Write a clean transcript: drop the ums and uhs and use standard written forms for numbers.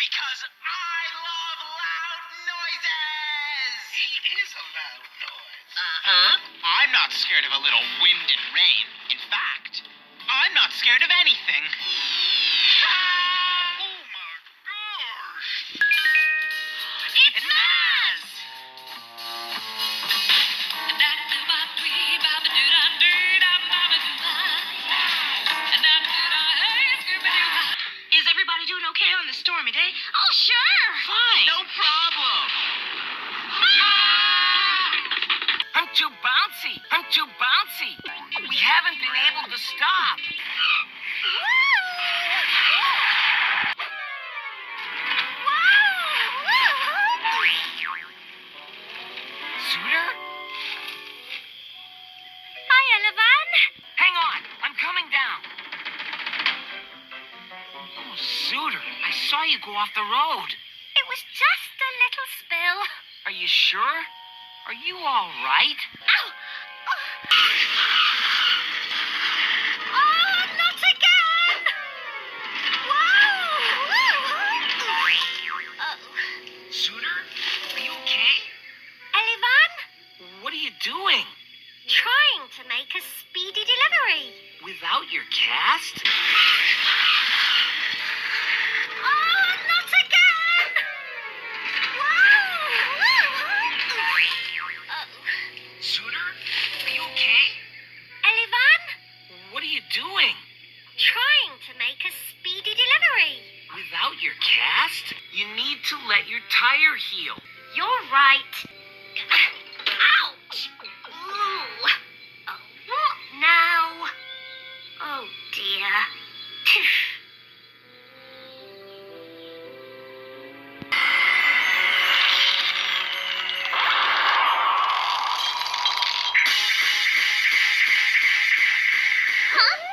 Because I love loud noises! He is a loud noise. Uh-huh. I'm not scared of a little wind and rain. In fact, I'm not scared of anything. Ah! Oh my gosh! It's Mazz! Is everybody doing okay on this stormy day? Oh, sure. Fine. No problem. I'm too bouncy. I'm too bouncy. We haven't been able to stop. Zooter? Hi, Elevan. Hang on. I'm coming down. Oh, Zooter, I saw you go off the road. It was just a little spill. Are you sure? Are you all right? Ow! Oh, not again! Zooter, are you okay? Elevan, What are you doing? trying to make a speedy delivery. Without your cast? Oh, not again! Zooter, are you okay? Elevan, What are you doing? trying to make a speedy delivery. Without your cast? You need to let your tire heal. You're right. Ouch! Ooh. What now? Oh, dear. Huh?